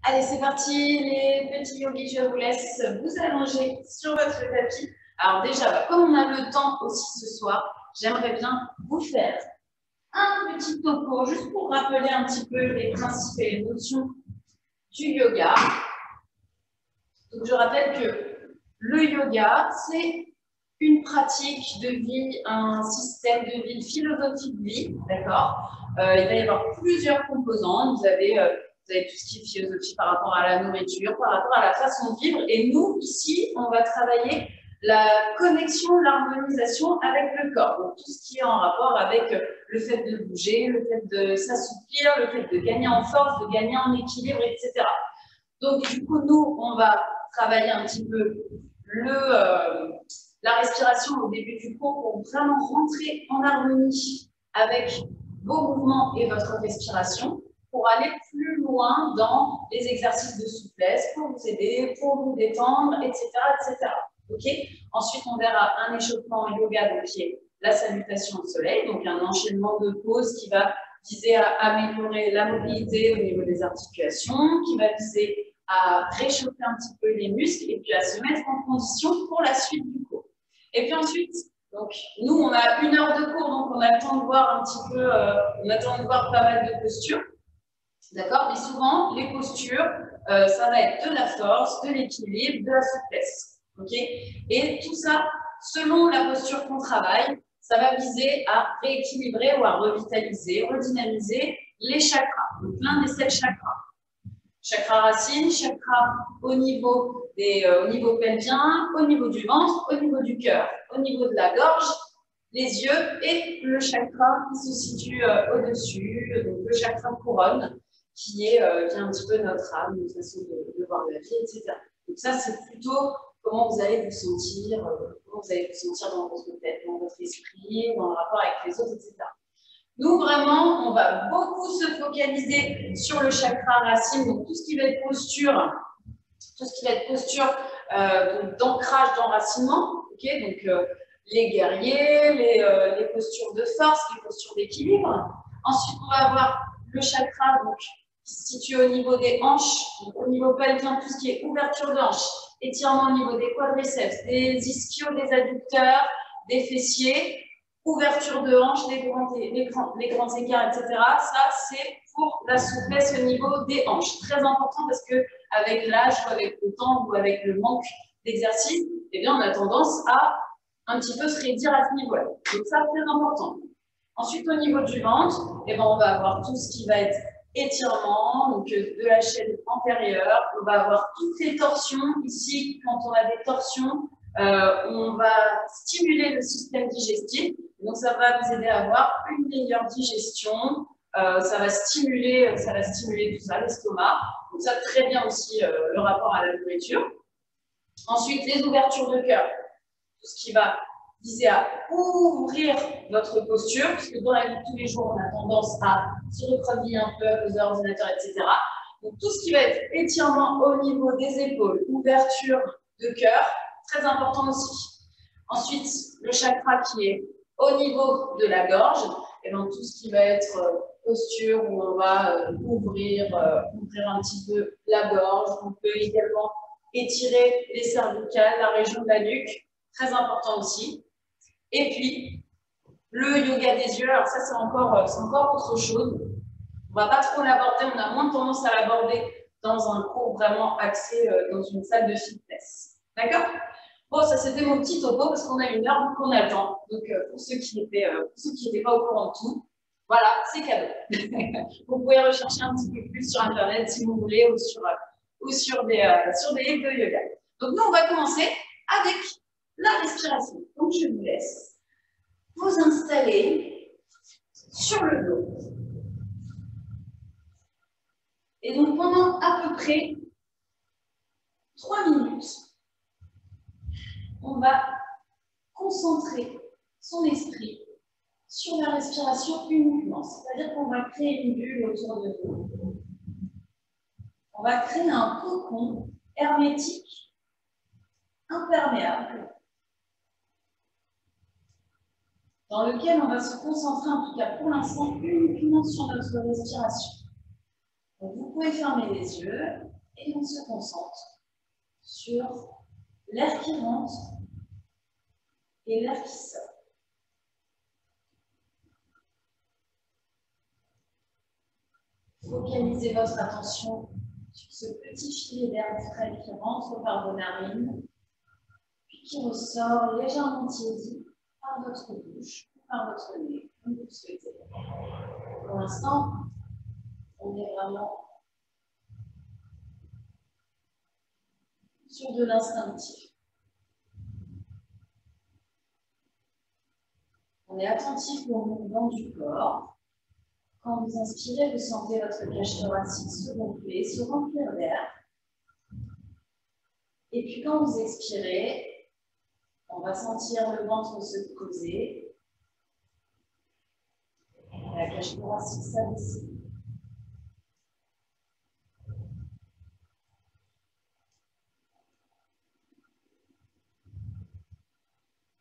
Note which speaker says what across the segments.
Speaker 1: Allez, c'est parti, les petits yogis, je vous laisse vous allonger sur votre tapis. Alors déjà, comme on a le temps aussi ce soir, j'aimerais bien vous faire un petit topo, juste pour rappeler un petit peu les principes et les notions du yoga. Donc je rappelle que le yoga, c'est une pratique de vie, un système de vie, une philosophie de vie, d'accord. Il va y avoir plusieurs composants. Vous avez tout ce qui est philosophie par rapport à la nourriture, par rapport à la façon de vivre. Et nous, ici, on va travailler la connexion, l'harmonisation avec le corps. Donc, tout ce qui est en rapport avec le fait de bouger, le fait de s'assouplir, le fait de gagner en force, de gagner en équilibre, etc. Donc, du coup, nous, on va travailler un petit peu la respiration au début du cours pour vraiment rentrer en harmonie avec vos mouvements et votre respiration pour aller plus loin dans les exercices de souplesse pour vous aider, pour vous détendre, etc. etc. Okay. Ensuite, on verra un échauffement yoga donc, qui est la salutation au soleil, donc un enchaînement de pauses qui va viser à améliorer la mobilité au niveau des articulations, qui va viser à réchauffer un petit peu les muscles et puis à se mettre en condition pour la suite du cours. Et puis ensuite, donc, nous, on a 1 heure de cours, donc on a le temps de voir un petit peu, on a le temps de voir pas mal de postures. D'accord? Mais souvent, les postures, ça va être de la force, de l'équilibre, de la souplesse. OK? Et tout ça, selon la posture qu'on travaille, ça va viser à rééquilibrer ou à revitaliser, redynamiser les chakras. Donc, l'un des 7 chakras. Chakra racine, chakra au niveau pelvien, au niveau du ventre, au niveau du cœur, au niveau de la gorge, les yeux et le chakra qui se situe au-dessus, donc le chakra couronne, qui est un petit peu notre âme, notre façon de voir la vie, etc. Donc ça, c'est plutôt comment vous allez vous sentir, dans votre tête, dans votre esprit, dans le rapport avec les autres, etc. Nous, vraiment, on va beaucoup se focaliser sur le chakra racine, donc tout ce qui va être posture, d'ancrage, d'enracinement, okay, donc les guerriers, les postures de force, les postures d'équilibre. Ensuite, on va avoir le chakra donc, qui se situe au niveau des hanches, donc au niveau pelvien, tout ce qui est ouverture de hanches, étirement au niveau des quadriceps, des ischios, des adducteurs, des fessiers, ouverture de hanches, les grands écarts, etc. Ça, c'est pour la souplesse au niveau des hanches. Très important parce qu'avec l'âge, ou avec le temps, ou avec le manque d'exercice, eh bien, on a tendance à un petit peu se raidir à ce niveau-là. Donc ça, très important. Ensuite, au niveau du ventre, eh bien, on va avoir tout ce qui va être étirement, donc de la chaîne antérieure. On va avoir toutes les torsions. Ici, quand on a des torsions, on va stimuler le système digestif. Donc, ça va vous aider à avoir une meilleure digestion. Ça va stimuler tout ça, l'estomac. Donc, ça, très bien aussi le rapport à la nourriture. Ensuite, les ouvertures de cœur. Tout ce qui va viser à ouvrir notre posture, puisque dans la vie de tous les jours, on a tendance à se recroqueviller un peu à cause de l'ordinateur, etc. Donc, tout ce qui va être étirement au niveau des épaules, ouverture de cœur, très important aussi. Ensuite, le chakra qui est au niveau de la gorge, et donc tout ce qui va être posture où on va ouvrir un petit peu la gorge. On peut également étirer les cervicales, la région de la nuque, très important aussi. Et puis, le yoga des yeux, alors ça c'est encore autre chose. On ne va pas trop l'aborder, on a moins tendance à l'aborder dans un cours vraiment axé dans une salle de fitness. D'accord? Bon, ça c'était mon petit topo parce qu'on a 1 heure, donc on a le temps. Donc pour ceux qui n'étaient pas au courant de tout, voilà, c'est cadeau. Vous pouvez rechercher un petit peu plus sur Internet si vous voulez ou sur des livres de yoga. Donc nous, on va commencer avec la respiration. Donc je vous laisse vous installer sur le dos. Et donc pendant à peu près 3 minutes, on va concentrer son esprit sur la respiration uniquement. C'est-à-dire qu'on va créer une bulle autour de nous. On va créer un cocon hermétique, imperméable, dans lequel on va se concentrer, en tout cas pour l'instant, uniquement sur notre respiration. Donc, vous pouvez fermer les yeux Et on se concentre sur l'air qui rentre et l'air qui sort. Focalisez votre attention sur ce petit filet d'air frais qui rentre par vos narines, puis qui ressort légèrement tiédi par votre bouche ou par votre nez, comme vous le souhaitez. Pour l'instant, on est vraiment sur de l'instinctif. On est attentif au mouvement du corps. Quand vous inspirez, vous sentez votre cage thoracique se gonfler, se remplir d'air. Et puis quand vous expirez, on va sentir le ventre se creuser, la cage thoracique s'abaisser.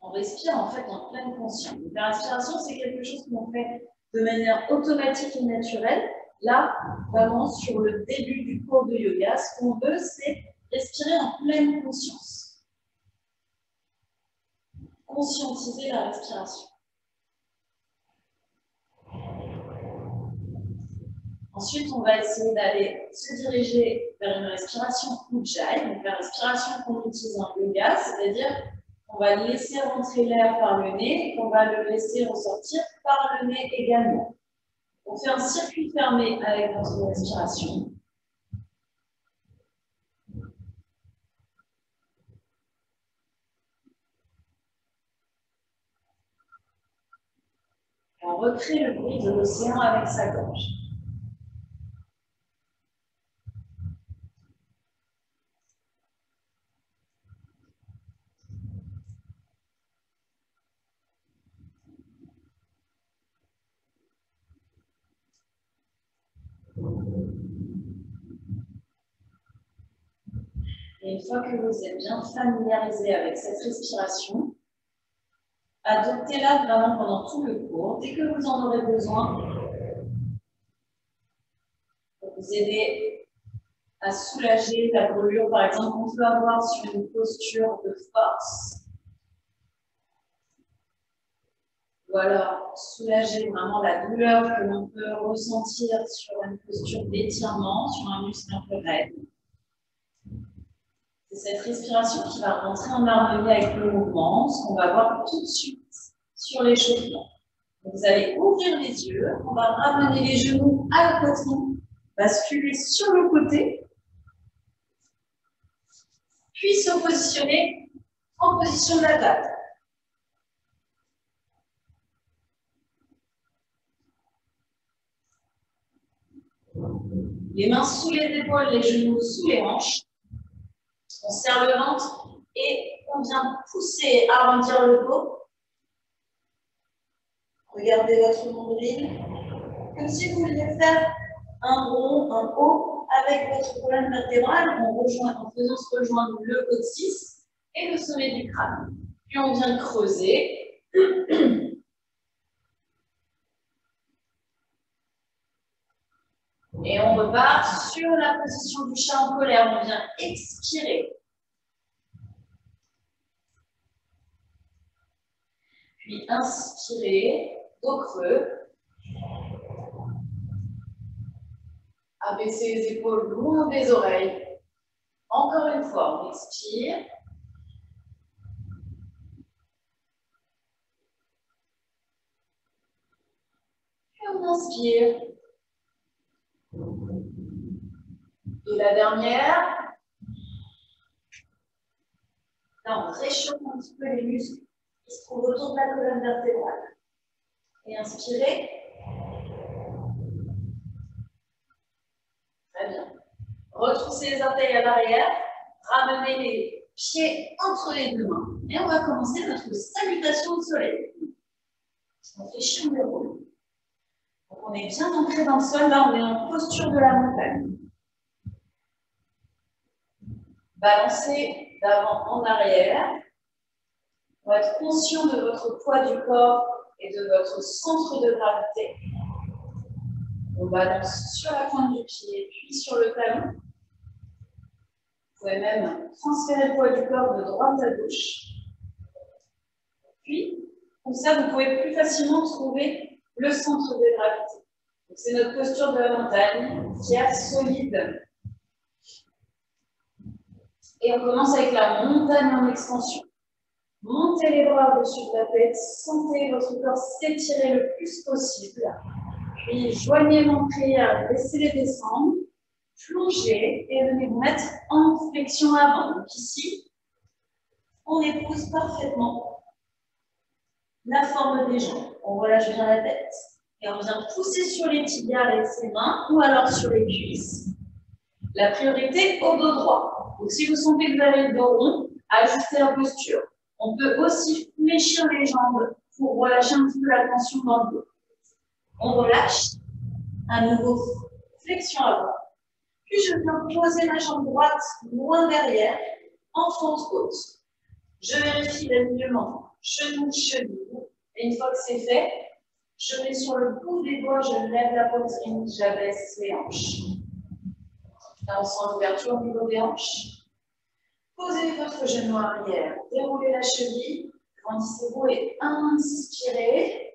Speaker 1: On respire en fait en pleine conscience. La respiration, c'est quelque chose qu'on fait de manière automatique et naturelle. Là, vraiment, sur le début du cours de yoga, ce qu'on veut, c'est respirer en pleine conscience. Conscientiser la respiration. Ensuite, on va essayer d'aller se diriger vers une respiration Ujjayi, donc la respiration qu'on utilise en yoga, c'est-à-dire qu'on va laisser rentrer l'air par le nez et qu'on va le laisser ressortir par le nez également. On fait un circuit fermé avec notre respiration. Et on recrée le bruit de l'océan avec sa gorge. Et une fois que vous êtes bien familiarisé avec cette respiration, adoptez-la vraiment pendant tout le cours, dès que vous en aurez besoin, pour vous aider à soulager la brûlure, par exemple, qu'on peut avoir sur une posture de force. Ou alors soulager vraiment la douleur que l'on peut ressentir sur une posture d'étirement, sur un muscle un peu raide. C'est cette respiration qui va rentrer en harmonie avec le mouvement, ce qu'on va voir tout de suite sur l'échauffement. Vous allez ouvrir les yeux, on va ramener les genoux à la poitrine, basculer sur le côté, puis se positionner en position de la table. Les mains sous les épaules, les genoux sous les hanches. On serre le ventre et on vient pousser, arrondir le dos. Regardez votre nombril, comme si vous vouliez faire un rond, un haut avec votre colonne vertébrale en faisant se rejoindre le coccyx et le sommet du crâne. Puis on vient creuser. Et on repart sur la position du chat en colère. On vient expirer. Puis inspirer, dos creux. Abaisser les épaules le long des oreilles. Encore une fois, on expire. Et on inspire. Et la dernière. Là, on réchauffe un petit peu les muscles qui se trouvent autour de la colonne vertébrale. Et inspirez. Très bien. Retroussez les orteils à l'arrière. Ramenez les pieds entre les deux mains. Et on va commencer notre salutation au soleil. On fait chien de roule. Donc on est bien ancré dans le sol. Là, on est en posture de la montagne. Balancez d'avant en arrière. On va être conscient de votre poids du corps et de votre centre de gravité. On balance sur la pointe du pied, puis sur le talon. pouvez même transférer le poids du corps de droite à gauche. Puis, comme ça, vous pouvez plus facilement trouver le centre de gravité. C'est notre posture de la montagne, fière, solide. Et on commence avec la montagne en extension. Montez les bras au-dessus de la tête, sentez votre corps s'étirer le plus possible. Puis joignez vos prières, laissez-les descendre, plongez et venez vous mettre en flexion avant. Donc ici, on épouse parfaitement la forme des jambes. On relâche bien la tête et on vient pousser sur les tibias avec ses mains ou alors sur les cuisses. La priorité au dos droit. Donc si vous sentez que vous avez le dos rond, ajustez la posture. On peut aussi fléchir les jambes pour relâcher un petit peu la tension dans le dos. On relâche, à nouveau, flexion avant. Puis je viens poser ma jambe droite loin derrière, en fente haute. Je vérifie l'alignement genou-cheville. Et une fois que c'est fait, je mets sur le bout des doigts, je lève la poitrine, j'abaisse les hanches. Là, on sent l'ouverture au niveau des hanches. Posez votre genou arrière, déroulez la cheville, grandissez-vous et inspirez.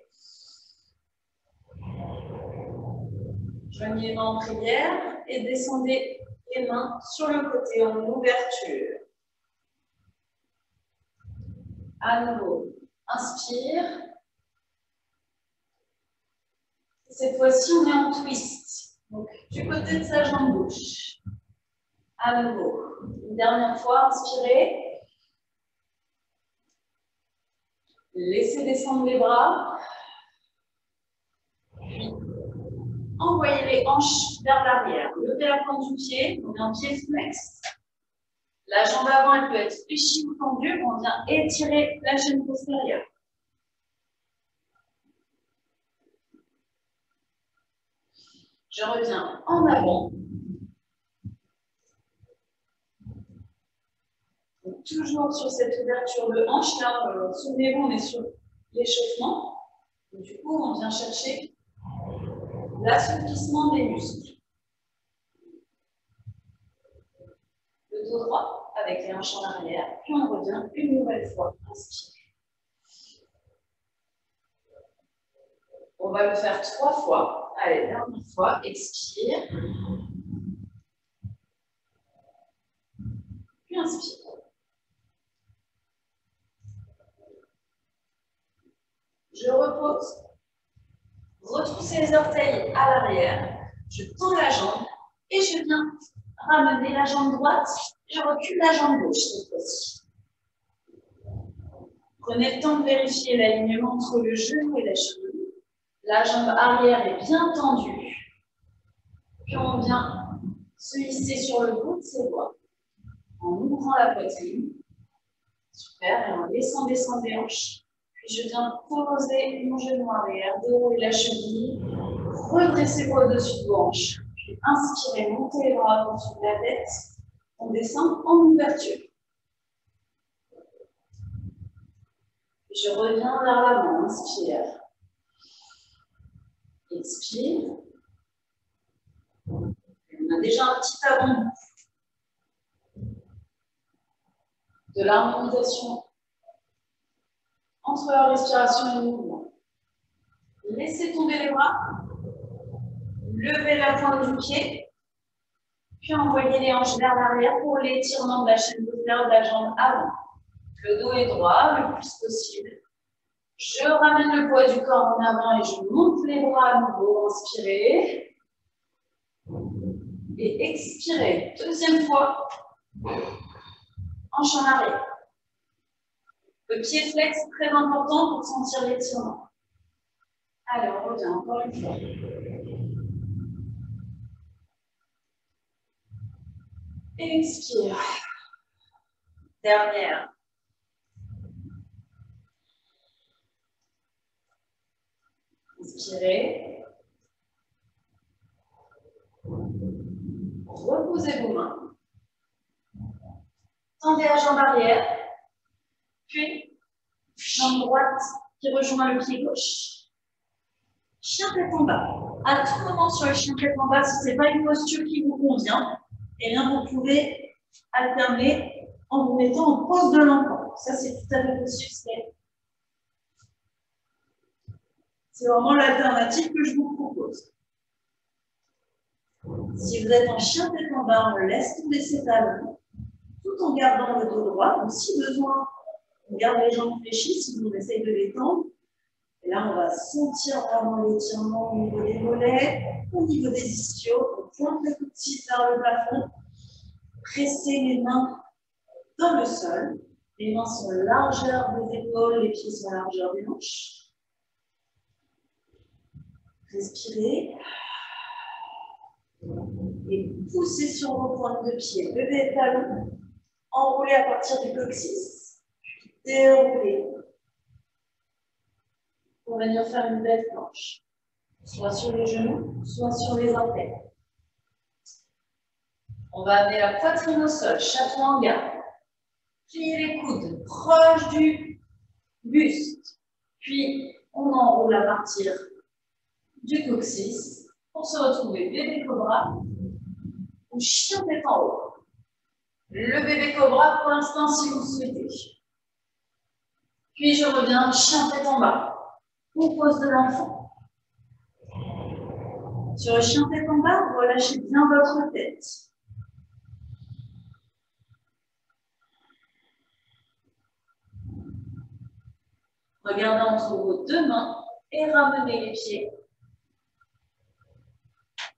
Speaker 1: Joignez les mains en prière et descendez les mains sur le côté en ouverture. À nouveau, inspire. Cette fois-ci, on est en twist. Donc, du côté de sa jambe gauche. À nouveau. Une dernière fois, inspirez. Laissez descendre les bras. Puis, envoyez les hanches vers l'arrière. Levez la pointe du pied. On est en pied flex. La jambe avant, elle peut être fléchie ou tendue. On vient étirer la chaîne postérieure. Je reviens en avant. Donc, toujours sur cette ouverture de hanche. Là, souvenez-vous, on est sur l'échauffement. Du coup, on vient chercher l'assouplissement des muscles. Le dos droit avec les hanches en arrière. Puis on revient une nouvelle fois. Inspire. On va le faire 3 fois. Allez, dernière fois. Expire. Puis inspire. Je repose. Retroussez les orteils à l'arrière. Je tends la jambe et je viens ramener la jambe droite. Je recule la jambe gauche cette fois-ci. Prenez le temps de vérifier l'alignement entre le genou et la cheville. La jambe arrière est bien tendue. Puis on vient se hisser sur le bout de ses doigts en ouvrant la poitrine. Super. Et en laissant descendre les hanches. Puis je viens poser mon genou arrière, dérouler la cheville. Redressez-vous au-dessus de vos hanches. Puis inspirez, montez les bras au-dessus de la tête. On descend en ouverture. Puis je reviens vers l'avant. Inspire. Expire. On a déjà un petit avant de l'harmonisation entre la respiration et le mouvement. Laissez tomber les bras. Levez la pointe du pied. Puis envoyez les hanches vers l'arrière pour l'étirement de la chaîne postérieure de la jambe avant. Le dos est droit le plus possible. Je ramène le poids du corps en avant et je monte les bras à nouveau. Inspirez. Et expirez. Deuxième fois. Hanche en arrière. Le pied flex, très important pour sentir l'étirement. Allez, on revient encore une fois. Expire. Dernière. Inspirez. Reposez vos mains. Tendez la jambe arrière. Puis, jambe droite qui rejoint le pied gauche. Chien tête en bas. À tout moment sur le chien tête en bas, si ce n'est pas une posture qui vous convient, eh bien vous pouvez
Speaker 2: alterner en vous mettant en pose de l'enfant. Ça, c'est tout à fait possible. C'est vraiment l'alternative que je vous propose. Si vous êtes en chien tête en bas, on laisse tomber ses talons, tout en gardant le dos droit. Donc, si besoin, on garde les jambes fléchies, si on essaye de les tendre. Et là, on va sentir vraiment l'étirement au niveau des mollets, au niveau des ischios. On pointe le coude vers le plafond. Pressez les mains dans le sol. Les mains sont largeur des épaules, les pieds sont largeur des hanches. Respirez. Et poussez sur vos pointes de pied. Levez le talon. Enroulez à partir du coccyx. Puis déroulez. Pour venir faire une belle planche. Soit sur les genoux, soit sur les orteils. On va amener la poitrine au sol, chapeau en garde. Pliez les coudes proches du buste. Puis, on enroule à partir du coccyx pour se retrouver bébé cobra ou chien tête en haut. Le bébé cobra pour l'instant si vous le souhaitez. Puis, je reviens chien tête en bas ou pose de l'enfant. Sur le chien tête en bas, relâchez bien votre tête. Regardez entre vos deux mains et ramenez les pieds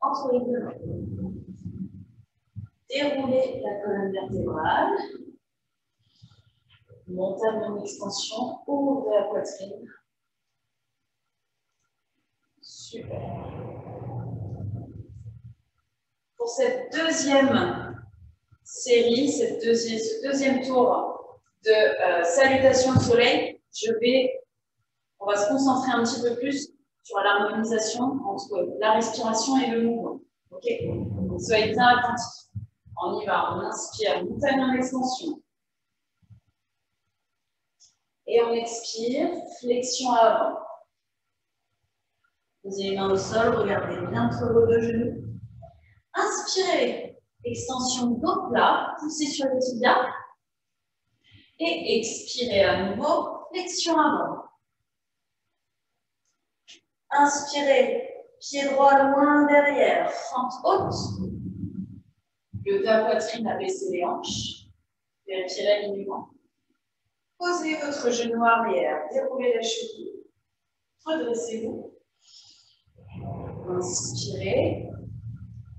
Speaker 2: entre les deux mains. Déroulez la colonne vertébrale. Montez à mon extension, ouvrez la poitrine. Super. Pour cette deuxième série, ce deuxième tour de salutation au soleil, on va se concentrer un petit peu plus sur l'harmonisation entre la respiration et le mouvement. Ok? Donc, soyez bien attentifs. On y va, on inspire, montagne en extension. Et on expire, flexion avant. Posez les mains au sol, regardez bien entre vos deux genoux. Inspirez, extension dos plat, poussez sur le tibia. Et expirez à nouveau, flexion avant. Inspirez, pied droit loin derrière, fente haute. Levez la poitrine, abaissez les hanches. Vérifiez l'alignement. Posez votre genou arrière, déroulez la cheville. Redressez-vous. Inspirez.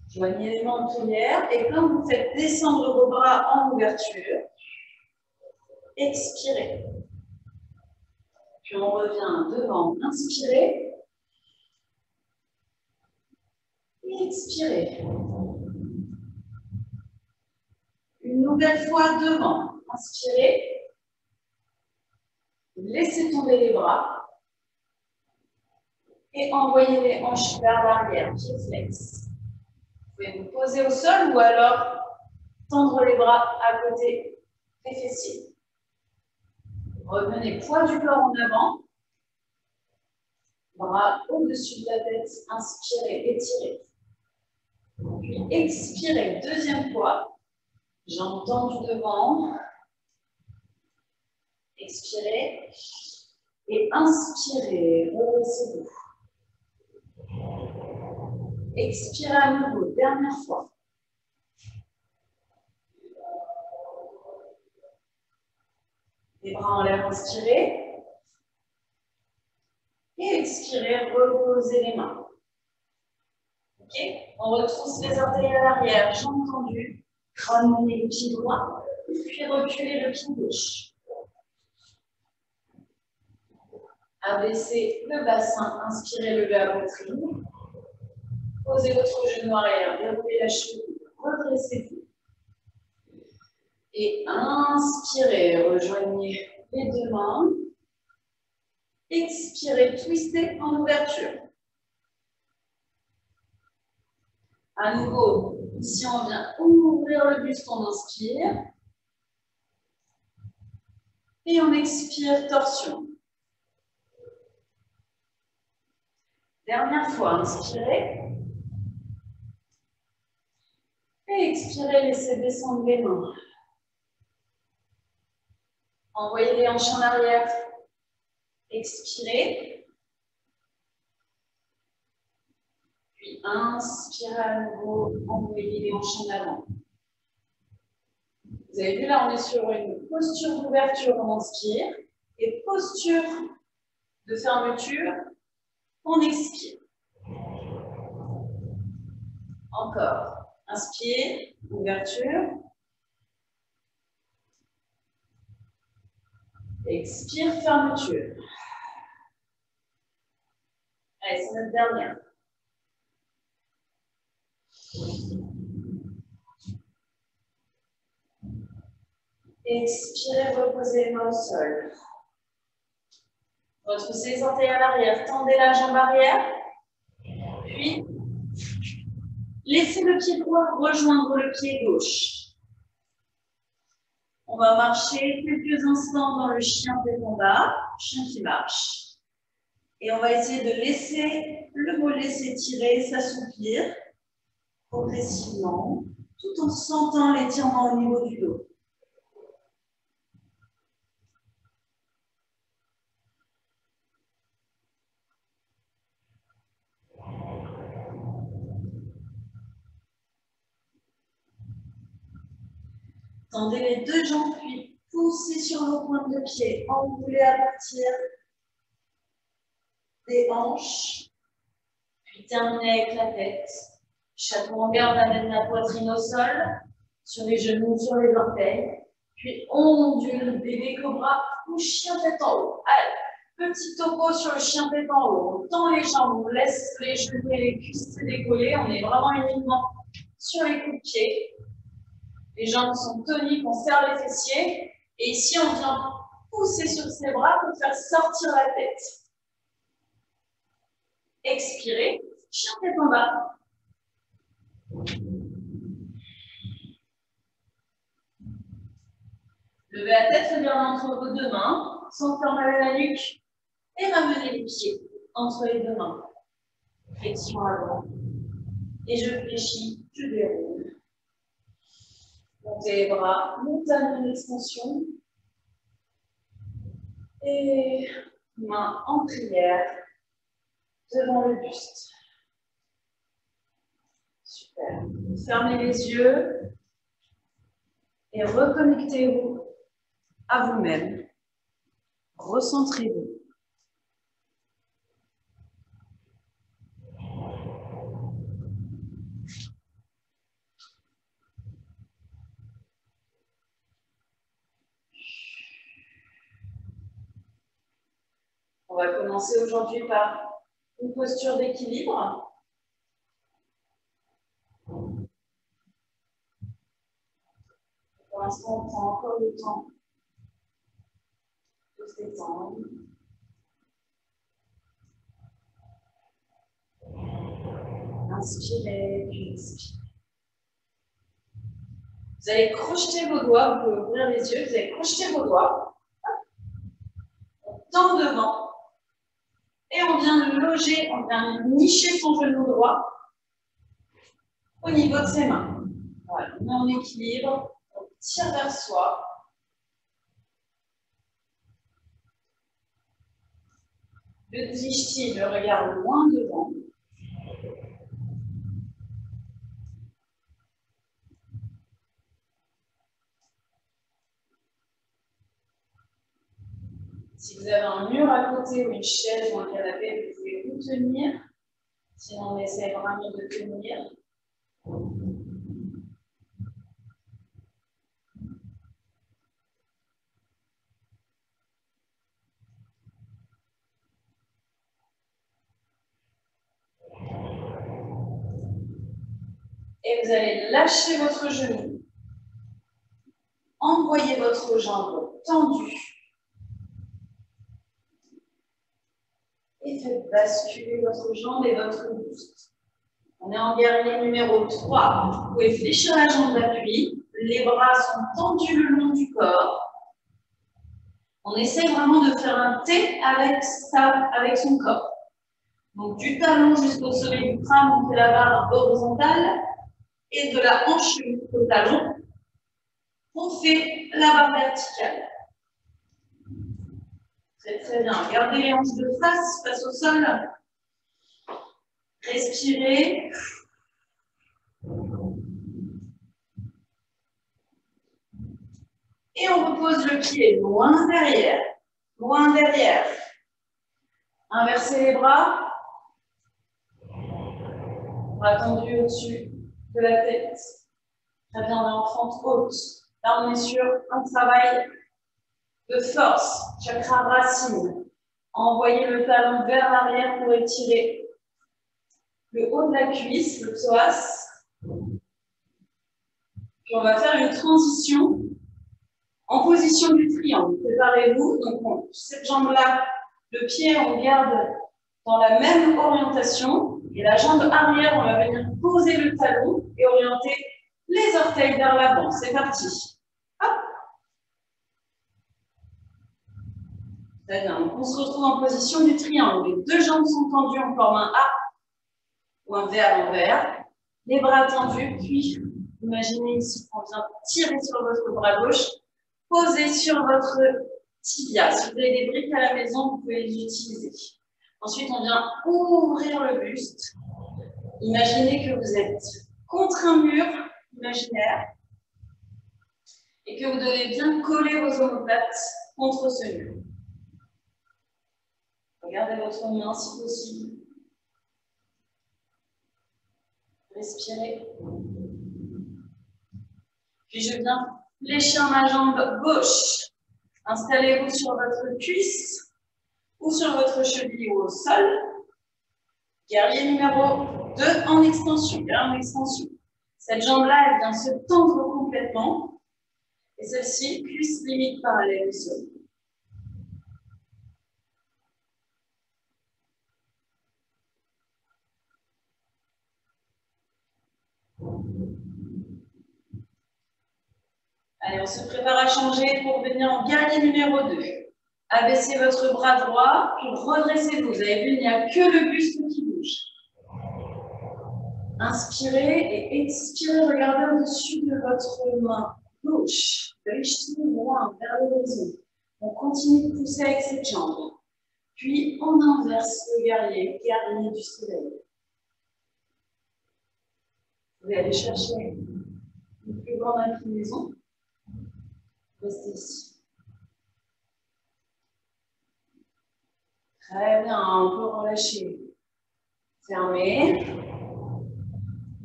Speaker 2: Joignez les mains en prière. Et quand vous faites descendre vos bras en ouverture, expirez. Puis on revient devant. Inspirez. Et expirez. Une nouvelle fois devant. Inspirez. Laissez tomber les bras. Et envoyez les hanches vers l'arrière, pied flex. Vous pouvez vous poser au sol ou alors tendre les bras à côté des fessiers. Revenez poids du corps en avant. Bras au-dessus de la tête. Inspirez, étirez. Puis expirez, deuxième fois. Jambes tendues devant. Expirez. Et inspirez, redressez-vous. Expirez à nouveau, dernière fois. Les bras en l'air, inspirez. Et expirez, reposez les mains. Ok? On retrousse les orteils à l'arrière, jambes tendues. Ramenez le pied droit, puis reculez le pied gauche. Abaissez le bassin, inspirez, levez la poitrine. Posez votre genou arrière, déroulez la cheville, redressez-vous. Et inspirez, rejoignez les deux mains. Expirez, twistez en ouverture. À nouveau, ici on vient ouvrir le buste, on inspire. Et on expire, torsion. Dernière fois, inspirez.
Speaker 1: Et expirez, laissez descendre les mains. Envoyez les hanches en arrière. Expirez. Puis inspirez à nouveau, envoyez les hanches en avant. Vous avez vu là, on est sur une posture d'ouverture, on inspire, et posture de fermeture, on expire. Encore. Inspire, ouverture. Expire, fermeture. Allez, c'est notre dernière. Expirez, reposez les mains au sol. Retroussez les orteils à l'arrière, tendez la jambe arrière. Puis, laissez le pied droit rejoindre le pied gauche. On va marcher quelques instants dans le chien tête en bas, chien qui marche. Et on va essayer de laisser le mollet s'étirer, s'assouplir progressivement, tout en sentant l'étirement au niveau du dos. Tendez les deux jambes, puis poussez sur vos pointes de pied. Enroulez à partir des hanches, puis terminez avec la tête. Chapeau en garde, amène la poitrine au sol, sur les genoux, sur les orteils. Puis ondule, bébé cobra ou chien tête en haut. Allez, petit topo sur le chien tête en haut. On tend les jambes, on laisse les genoux et les cuisses se décoller. On est vraiment uniquement sur les coups de pied. Les jambes sont toniques, on serre les fessiers. Et ici, on vient pousser sur ses bras pour faire sortir la tête. Expirez, chien tête en bas. Levez la tête, regardez entre vos deux mains, sans faire mal à la nuque. Et ramenez les pieds entre les deux mains. Flexion avant. Et je fléchis, je déroule. Montez les bras, montagne d'extension. Et main en prière devant le buste. Super. Fermez les yeux et reconnectez-vous à vous-même. Recentrez-vous. On va commencer aujourd'hui par une posture d'équilibre. Pour l'instant, on prend encore le temps de se détendre. Inspirez, puis expirez. Vous allez crocheter vos doigts, vous pouvez ouvrir les yeux, vous allez crocheter vos doigts. On tend devant. Et on vient loger, on vient nicher son genou droit au niveau de ses mains. Voilà, on est en équilibre, on tire vers soi. Le dishti, le regard loin devant. Si vous avez un mur à côté ou une chaise ou un canapé, vous pouvez vous tenir. Sinon, on essaie vraiment de tenir. Et vous allez lâcher votre genou. Envoyez votre jambe tendue. Et faites basculer votre jambe et votre buste. On est en guerrier numéro 3. Vous pouvez fléchir la jambe d'appui. Les bras sont tendus le long du corps. On essaie vraiment de faire un T avec son corps. Donc du talon jusqu'au sommet du crâne, on fait la barre horizontale.
Speaker 2: et de la hanche au talon, on fait la barre verticale. Très très bien. Gardez les hanches de face au sol. Respirez. Et on repose le pied loin derrière. Loin derrière. Inversez les bras. Bras tendus au-dessus de la tête. Très bien, on est en fente haute. Là, on est sur un travail de force. Chakra racine. Envoyez le talon vers l'arrière pour étirer le haut de la cuisse, le psoas. Puis on va faire une transition en position du triangle. Préparez-vous. Donc, cette jambe-là, le pied, on garde dans la même orientation. Et la jambe arrière, on va venir poser le talon et orienter les orteils vers l'avant. C'est parti. Hop. Très bien. Donc, on se retrouve en position du triangle. Les deux jambes sont tendues, on forme un A ou un V à l'envers. Les bras tendus, puis imaginez ici qu'on vient tirer sur votre bras gauche. Posez sur votre tibia. Si vous avez des briques à la maison, vous pouvez les utiliser. Ensuite, on vient ouvrir le buste. Imaginez que vous êtes contre un mur imaginaire et que vous devez bien coller vos omoplates contre ce mur. Regardez votre main si possible. Respirez. Puis je viens fléchir ma jambe gauche. Installez-vous sur votre cuisse ou sur votre cheville ou au sol. Guerrier numéro 2 en extension. En extension. Cette jambe-là, elle vient se tendre complètement. Et celle-ci, cuisse limite parallèle au sol. Allez, on se prépare à changer pour venir en guerrier numéro 2. Abaissez votre bras droit, puis redressez-vous. Vous avez vu, il n'y a que le buste qui bouge. Inspirez et expirez, regardez au-dessus de votre main gauche. Richez loin vers l'horizon. On continue de pousser avec cette jambe. Puis on inverse le guerrier du soleil. Vous allez aller chercher une plus grande inclinaison. Restez ici. Très bien, on peut relâcher. Fermez.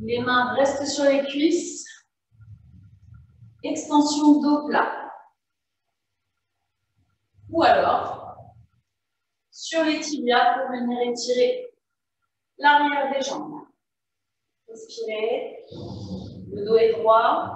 Speaker 2: Les mains restent sur les cuisses. Extension dos plat. Ou alors, sur les tibias pour venir étirer l'arrière des jambes. Respirez. Le dos est droit.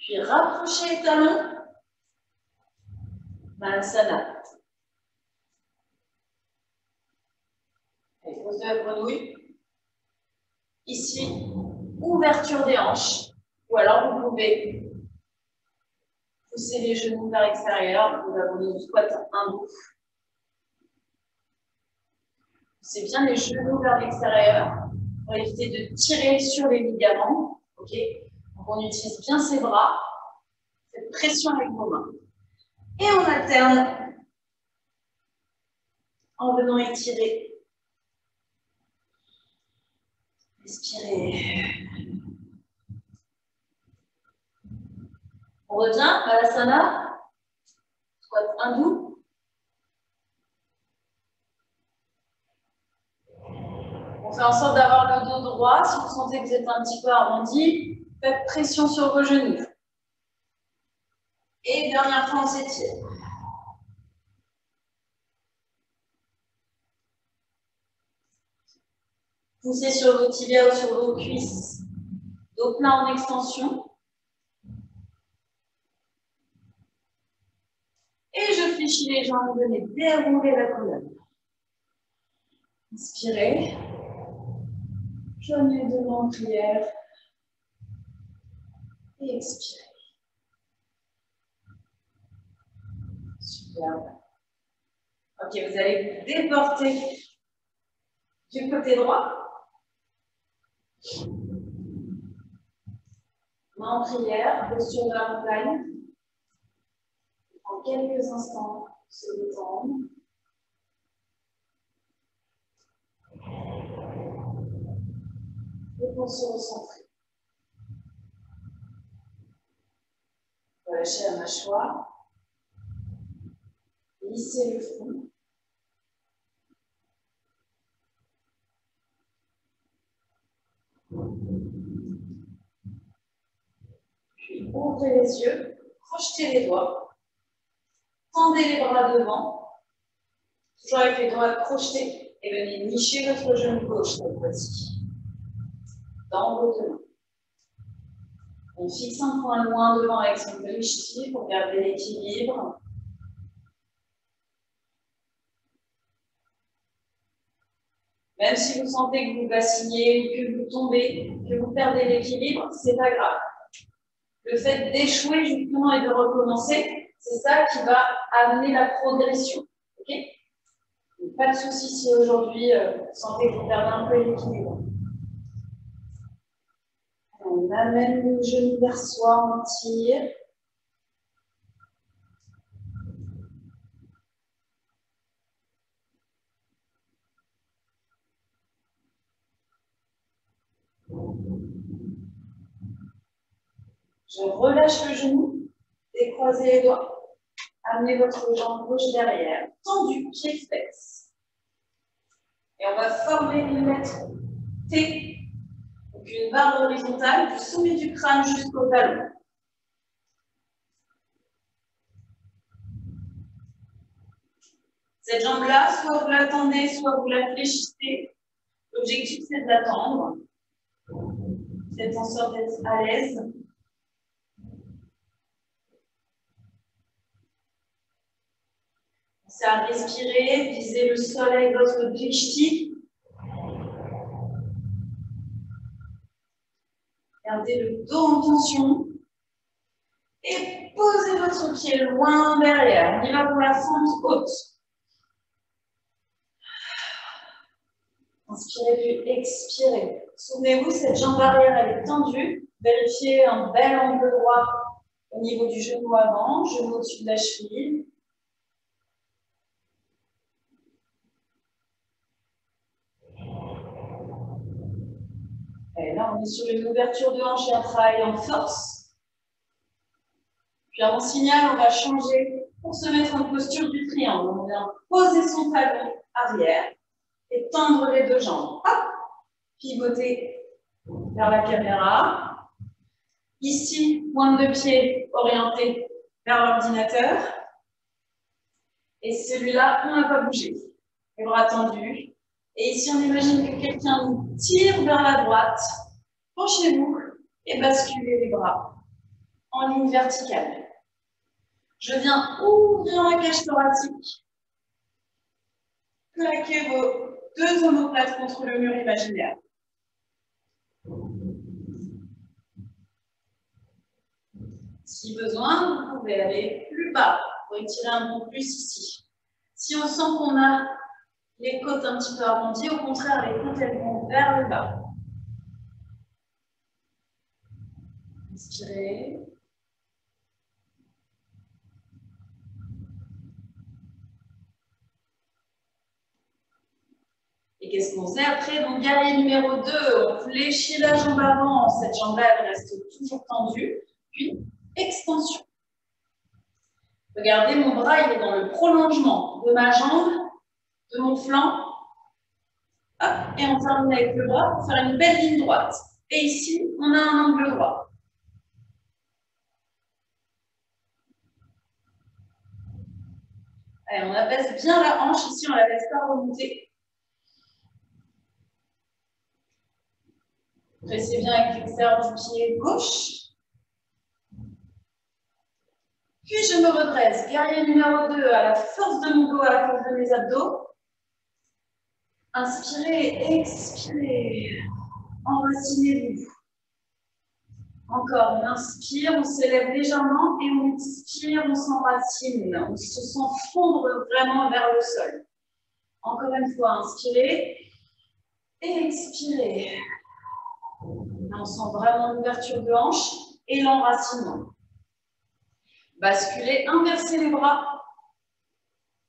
Speaker 2: Puis rapprochez les talons. Balasana. Allez, pose de la grenouille. Ici, ouverture des hanches. Ou alors vous pouvez pousser les genoux vers l'extérieur. Nous avons une squat hindou. Poussez bien les genoux vers l'extérieur pour éviter de tirer sur les ligaments. Okay. Donc on utilise bien ses bras, cette pression avec vos mains. Et on alterne en venant étirer. Respirez. On revient à l'asana. Squat hindou. On fait en sorte d'avoir le dos droit. Si vous sentez que vous êtes un petit peu arrondi, faites pression sur vos genoux. Et dernière fois, on s'étire. Poussez sur vos tibias ou sur vos cuisses. Dos plat en extension. Et je fléchis les jambes, venez dérouler la colonne. Inspirez.
Speaker 1: Joignez de main en prière. Et expirez. Superbe. Ok, vous allez vous déporter du côté droit. Main en prière, posture de la montagne. En quelques instants, se détendre. Et pour se recentrer. Relâchez la mâchoire. Lissez le front. Puis ouvrez les yeux, crochetez les doigts, tendez les bras devant, toujours avec les doigts crochetés, et venez nicher votre genou gauche cette fois-ci, dans vos deux mains. On fixe un point loin devant avec son bridge pour garder l'équilibre. Même si vous sentez que vous vacillez, que vous tombez, que vous perdez l'équilibre, c'est pas grave. Le fait d'échouer justement et de recommencer, c'est ça qui va amener la progression. Okay, pas de souci si aujourd'hui vous sentez que vous perdez un peu l'équilibre. On amène le genou vers soi, on tire. Je relâche le genou, décroisez les doigts. Amenez votre jambe gauche derrière, tendu, pied flex. Et on va former une lettre T, donc une barre horizontale du sommet du crâne jusqu'au talon. Cette jambe-là, soit vous la tendez, soit vous la fléchissez. L'objectif, c'est de la tendre. Faites en sorte d'être à l'aise. Pensez à respirer, visez le sol avec votre drishti. Gardez le dos en tension. Et posez votre pied loin derrière. On y va pour la fente haute. Inspirez puis expirez. Souvenez-vous, cette jambe arrière, elle est tendue. Vérifiez un bel angle droit au niveau du genou avant, genou au-dessus de la cheville. Et là, on est sur une ouverture de hanche et un travail en force. Puis à mon signal, on va changer pour se mettre en posture du triangle. On vient poser son talon arrière et tendre les deux jambes. Hop, pivoter vers la caméra. Ici, pointe de pied orientée vers l'ordinateur. Et celui-là, on n'a pas bougé. Les bras tendus. Et ici, on imagine que quelqu'un nous tire vers la droite. Penchez-vous et basculez les bras en ligne verticale. Je viens ouvrir ma cage thoracique. Plaquez vos deux omoplates contre le mur imaginaire. Si besoin, vous pouvez aller plus bas pour étirer un peu plus ici. Si on sent qu'on a les côtes un petit peu arrondies, au contraire, les côtes elles vont vers le bas. Inspirez. Et qu'est-ce qu'on faisait après? Donc, guerrier numéro 2, on fléchit la jambe avant. Cette jambe-là, elle reste toujours tendue. Puis, extension. Regardez, mon bras, il est dans le prolongement de ma jambe, de mon flanc. Hop, et on termine avec le bras pour faire une belle ligne droite. Et ici, on a un angle droit. Allez, on abaisse bien la hanche. Ici, on ne la laisse pas remonter. Pressez bien avec l'extérieur du pied gauche. Puis je me redresse. Guerrier numéro 2 à la force de mon dos, à la force de mes abdos. Inspirez, expirez. enracinez-vous. Encore, on inspire, on s'élève légèrement et on expire, on s'enracine. On se sent fondre vraiment vers le sol. Encore une fois, inspirez et expirez. Là, on sent vraiment l'ouverture de hanche et l'enracinement. Basculez, inversez les bras.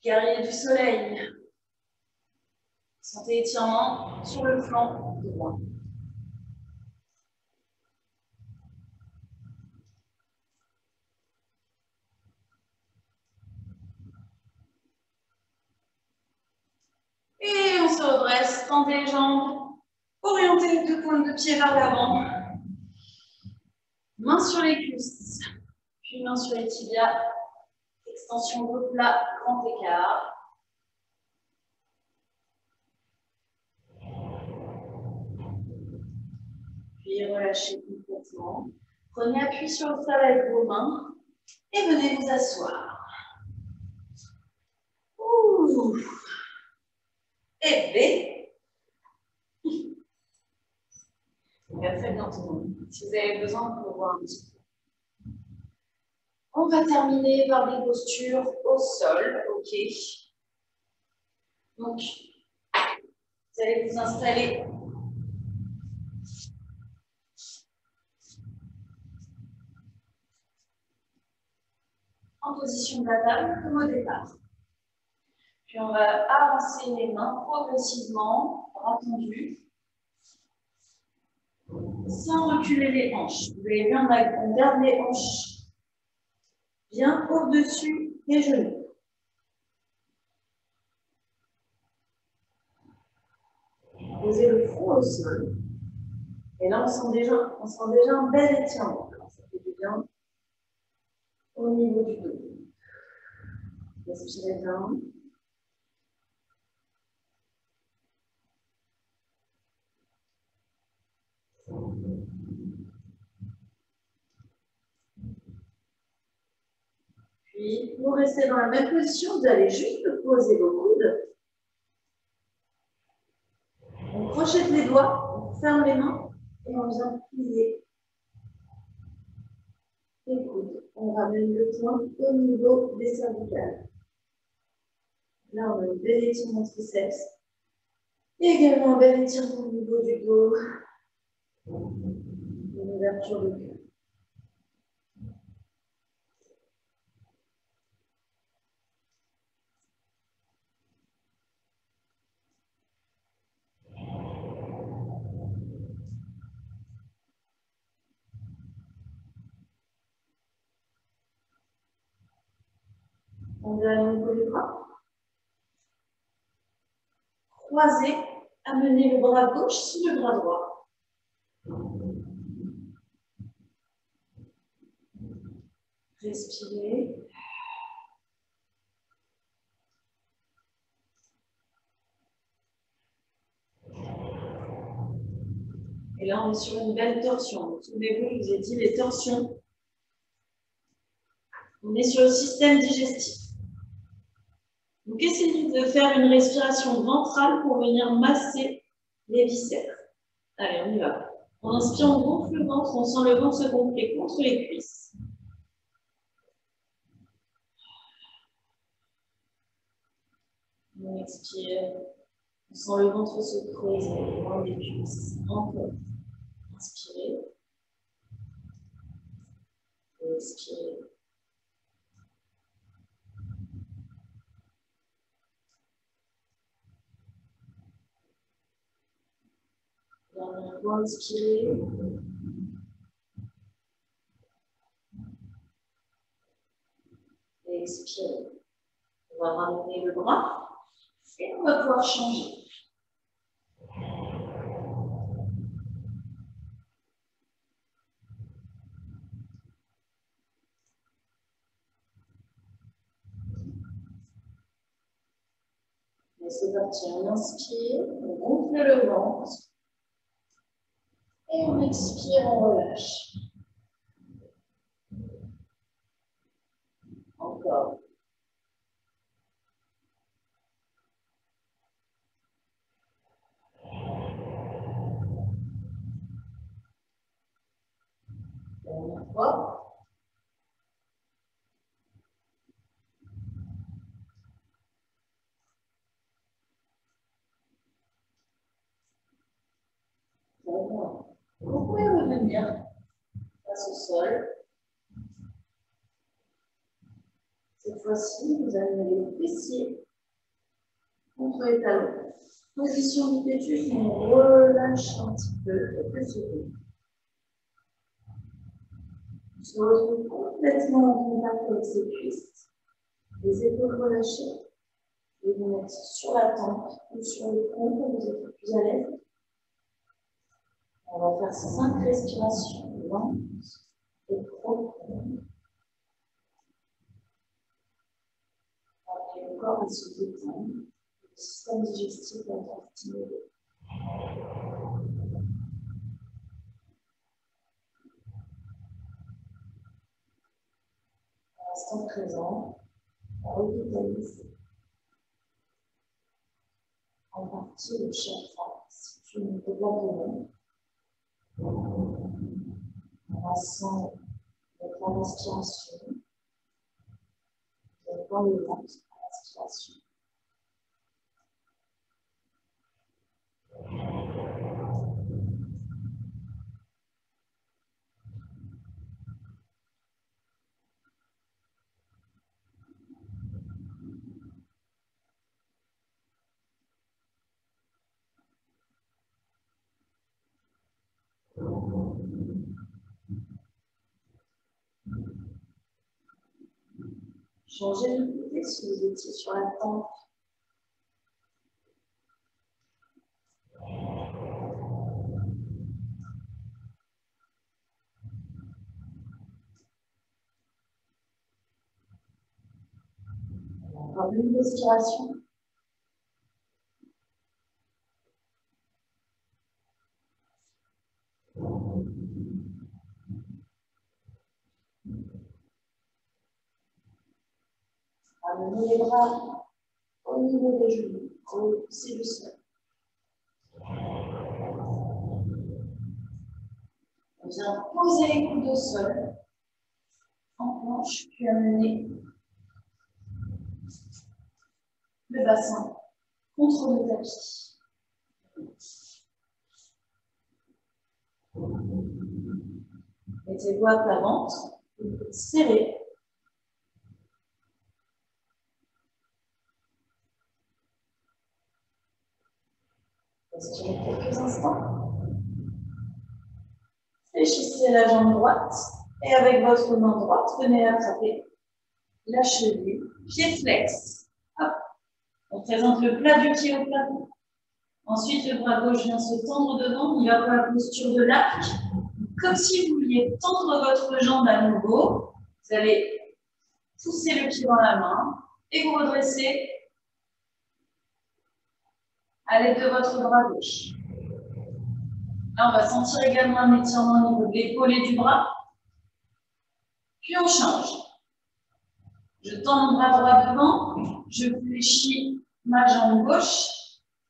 Speaker 1: Guerrier du soleil. Sentez étirement sur le flanc droit. Et on se redresse, tendez les jambes, orientez les deux pointes de pied vers l'avant. Main sur les cuisses, puis main sur les tibias. Extension dos plat, grand écart. Puis relâchez complètement. Prenez appui sur le sol avec vos mains et venez vous asseoir. Ouh. Et B. Très bien tout le monde. Si vous avez besoin, vous pouvez voir un petit peu. On va terminer par des postures au sol. OK. Donc, vous allez vous installer en position de la table comme au départ. Puis on va avancer les mains progressivement, bras tendus, sans reculer les hanches. Vous voyez bien, on garde les hanches bien au-dessus des genoux. Posez le front au sol. Et là, on sent déjà un bel étirement. Alors, ça fait du bien au niveau du dos. Respirez bien. Puis, vous restez dans la même position, vous allez juste poser vos coudes. On crochette les doigts, on ferme les mains et on vient plier les coudes. On ramène le poing au niveau des cervicales. Là, on a un bel étirement triceps. Et également un bel étirement au niveau du dos. Une ouverture de cœur. On va au niveau des bras. Croisez, amenez le bras gauche sous le bras droit. Respirez. Et là, on est sur une belle torsion. Souvenez-vous, je vous ai dit, les torsions. On est sur le système digestif. Donc, essayez de faire une respiration ventrale pour venir masser les viscères. Allez, on y va. On inspire, on gonfle le ventre, on sent le ventre se gonfler contre les cuisses. On expire, on sent le ventre se creuser dans les cuisses. Encore. Inspirez. Expirez. On va inspirer. Et expirer. On va ramener le bras et on va pouvoir changer. Et c'est parti, on inspire, on gonfle le ventre. Et on expire, on relâche. Encore.
Speaker 2: Dernière fois. Vous pouvez revenir face au sol. Cette fois-ci, vous allez les fessiers contre les talons. Position du pétus, on relâche un petit peu, quelques secondes. On se retrouve complètement en contact avec ses cuisses. Les épaules relâchées. Et vous mettre sur la tempe ou sur le front pour vous être plus à l'aise. On va faire 5 respirations lentes et profondes. Le corps va se détendre. Le système digestif va être stimulé. À l'instant présent, on revitalise en partie le chakra situé au niveau de l'abdomen. En massant avec la respiration, dans le ventre, la respiration. Changez de côté si vous étiez sur la tempe. Encore une respiration. Amenez les bras au niveau des genoux, repoussez le sol. On vient poser les coudes au sol, en planche, puis amener le bassin contre le tapis. Mettez-vous à plat ventre, serrez. Respirez quelques instants. Fléchissez la jambe droite et avec votre main droite, venez attraper la cheville, pied flex. Hop. On présente le plat du pied au plafond. Ensuite, le bras gauche vient se tendre devant, il va pour la posture de l'arc. Comme si vous vouliez tendre votre jambe à nouveau. Vous allez pousser le pied dans la main et vous redressez à l'aide de votre bras gauche. Là, on va sentir également un étirement au niveau de l'épaule et du bras. Puis on change. Je tends mon bras droit devant, je fléchis ma jambe gauche,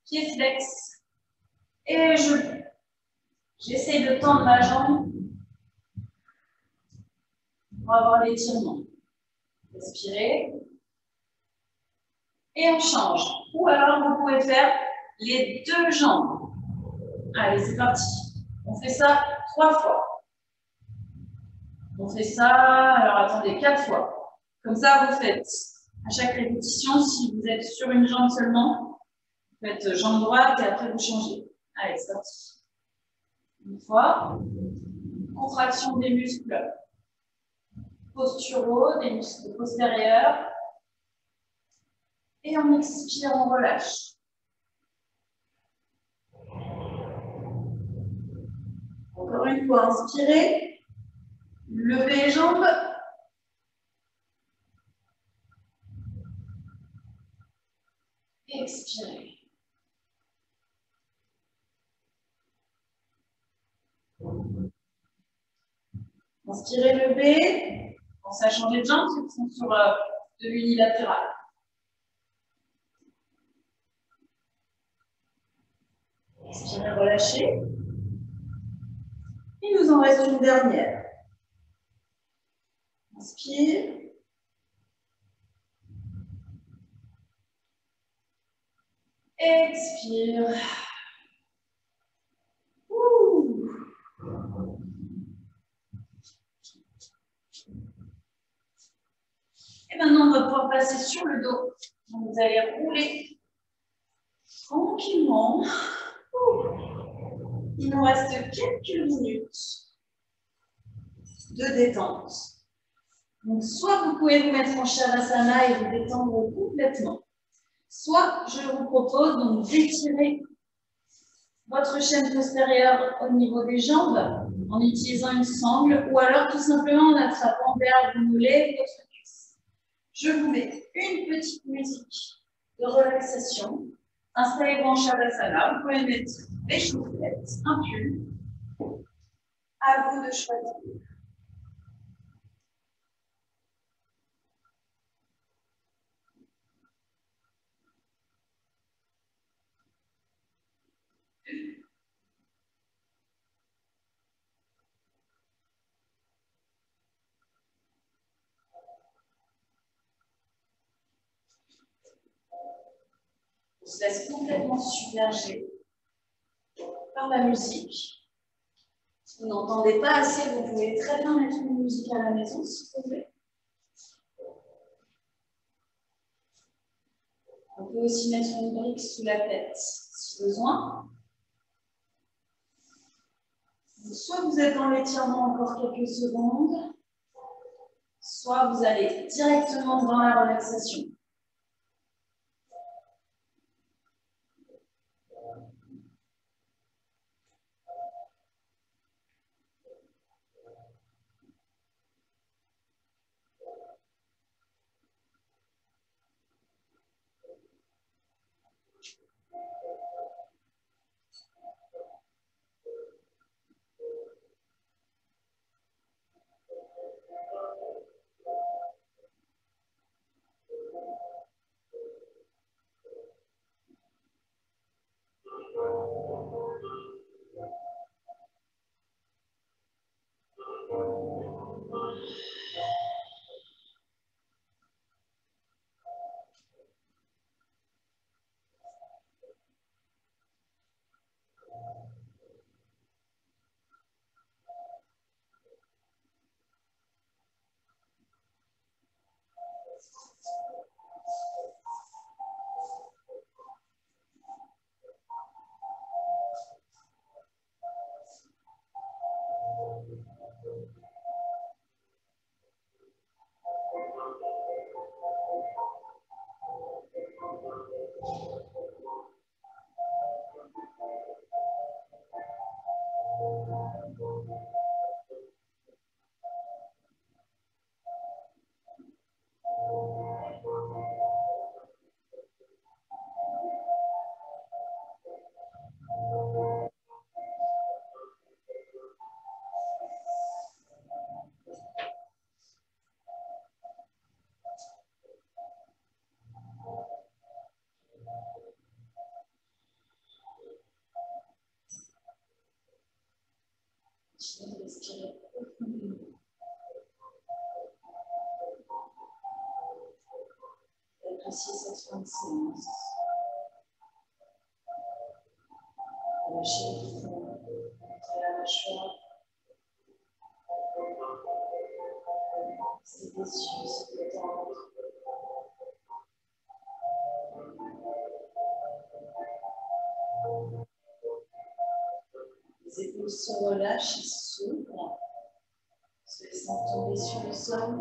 Speaker 2: pied flex, et j'essaie de tendre ma jambe pour avoir l'étirement. Respirez. Et on change. Ou alors, vous pouvez faire les deux jambes. Allez, c'est parti. On fait ça 3 fois. On fait ça, alors attendez, 4 fois. Comme ça, vous faites à chaque répétition, si vous êtes sur une jambe seulement, vous faites jambe droite et après vous changez. Allez, c'est parti. Une fois. Contraction des muscles posturaux, des muscles postérieurs. Et on expire, on relâche. Encore une fois, inspirez. Levez les jambes. Expirez. Inspirez, levez. Pensez à changer de jambe, parce qu'ils sont sur de l'unilatéral. Expirez, relâchez. Il nous en reste une dernière. Inspire. Expire. Ouh. Et maintenant, on va pouvoir passer sur le dos. Donc, vous allez rouler tranquillement. Il nous reste quelques minutes de détente. Donc, soit vous pouvez vous mettre en Shavasana et vous détendre complètement, soit je vous propose donc d'étirer votre chaîne postérieure au niveau des jambes en utilisant une sangle ou alors tout simplement en attrapant vers vos mollets votre cuisse. Je vous mets une petite musique de relaxation. Installez-vous en Shavasana. Vous pouvez mettre des chaussettes, un pull. À vous de choisir. On se laisse complètement submerger par la musique. Si vous n'entendez pas assez, vous pouvez très bien mettre une musique à la maison, si vous voulez. On peut aussi mettre une brique sous la tête, si besoin. Donc, soit vous êtes dans l'étirement encore quelques secondes, soit vous allez directement dans la relaxation. Continuez de respirer profondément. Appréciez cette fin de séance. Relâchez le front contre la mâchoire. Ses yeux se détendent. Les épaules se relâchent et s'ouvrent, se laissant tomber sur le sol.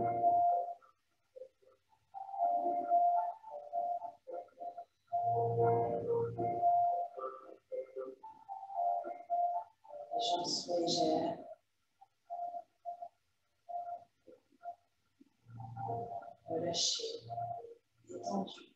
Speaker 2: Les jambes sont légères. Relâchées, détendues.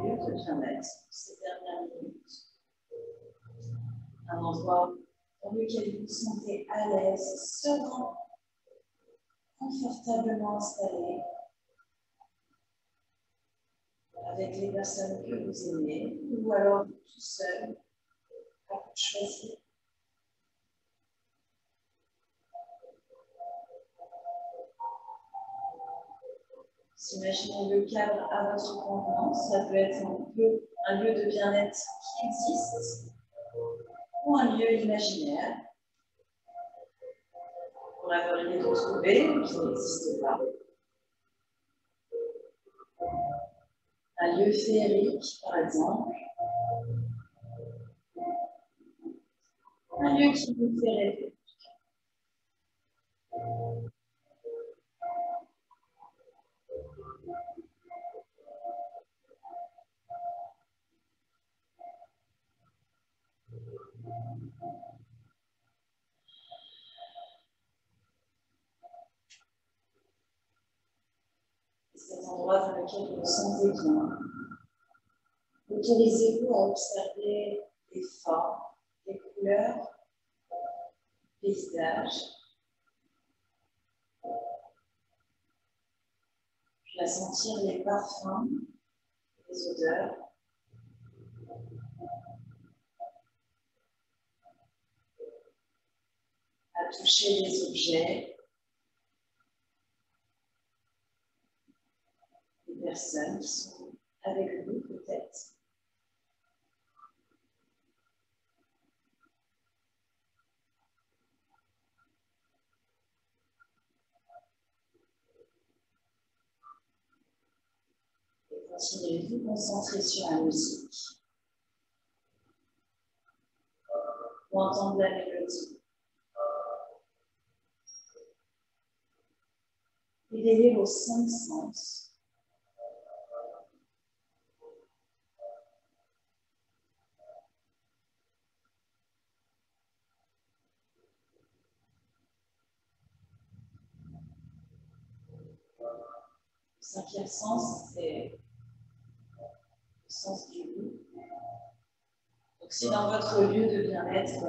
Speaker 2: lieu de bien-être ces dernières minutes. Un endroit dans lequel vous vous sentez à l'aise, serein, confortablement installé, avec les personnes que vous aimez, ou alors tout seul, à vous de choisir. Imaginez le cadre à votre convenance, ça peut être un lieu de bien-être qui existe, ou un lieu imaginaire, qu'on rêverait de trouver, ou qui n'existe pas. Un lieu féerique, par exemple. Un lieu qui vous fait rêver. Cet endroit dans lequel vous vous sentez bien. Autorisez-vous à observer les formes, les couleurs, les visages, puis à sentir les parfums, les odeurs. À toucher les objets, les personnes qui sont avec vous peut-être. Et continuez de vous concentrer sur la musique ou entendre la mélodie. Éveillez vos 5 sens. Le 5e sens, c'est le sens du goût. Donc, si dans votre lieu de bien-être,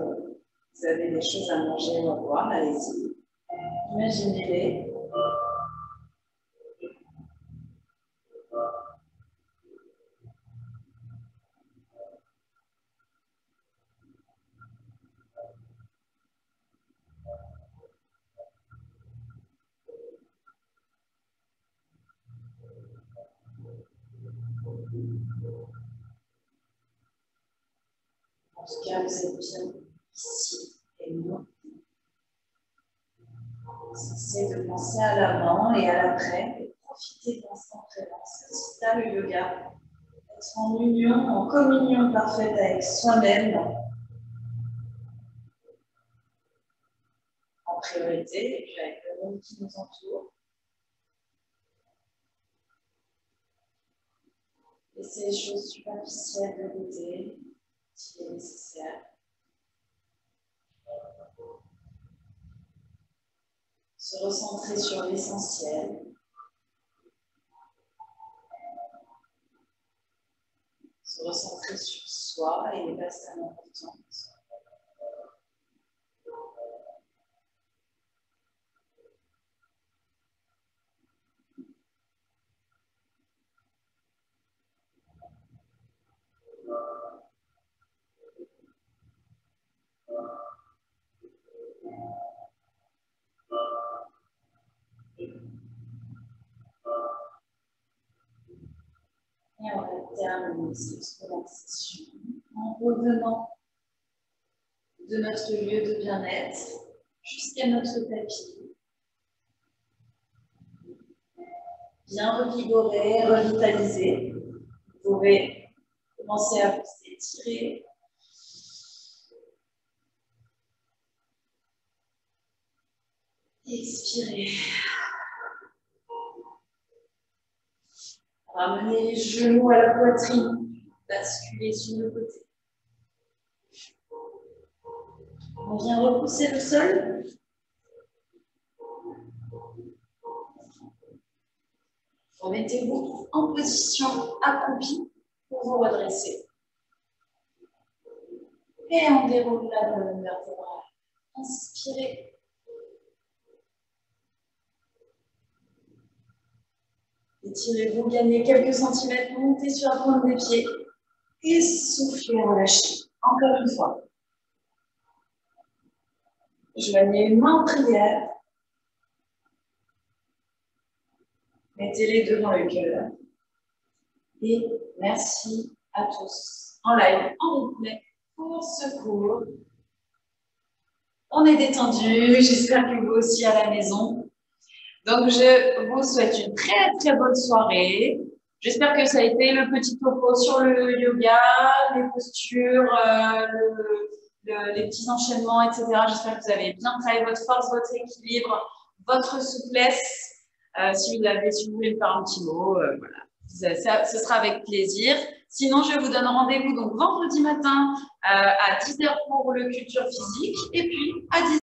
Speaker 2: vous avez des choses à manger ou à boire, allez-y. Imaginez-les. En tout cas, vous êtes bien ici et maintenant. Cessez de penser à l'avant et à l'après et profitez de l'instant présent. C'est ça le yoga. Être en union, en communion parfaite avec soi-même, en priorité, et puis avec le monde qui nous entoure. Laissez les choses superficielles de côté, s'il est nécessaire. Se recentrer sur l'essentiel. Se recentrer sur soi et les personnes importantes. Et on va terminer cette relaxation en revenant de notre lieu de bien-être jusqu'à notre tapis. Bien revigoré, revitalisé. Vous pouvez commencer à vous étirer. Expirez. Ramenez les genoux à la poitrine. Basculez sur le côté. On vient repousser le sol. Remettez-vous en position accroupie.
Speaker 1: pour vous redresser. Et on déroule la colonne vertébrale. Inspirez. Étirez-vous, gagnez quelques centimètres, montez sur la pointe des pieds. Et soufflez, relâchez. Encore une fois. Joignez une main en prière. Mettez-les devant le cœur. Et merci à tous. En live, en replay, pour ce cours. On est détendu. J'espère que vous aussi à la maison. Donc, je vous souhaite une très, très bonne soirée. J'espère que ça a été le petit topo sur le yoga, les postures, les petits enchaînements, etc. J'espère que vous avez bien travaillé votre force, votre équilibre, votre souplesse. Si vous voulez me faire un petit mot, voilà. Ce sera avec plaisir. Sinon, je vous donne rendez-vous donc vendredi matin à 10h pour le culture physique et puis à 10h.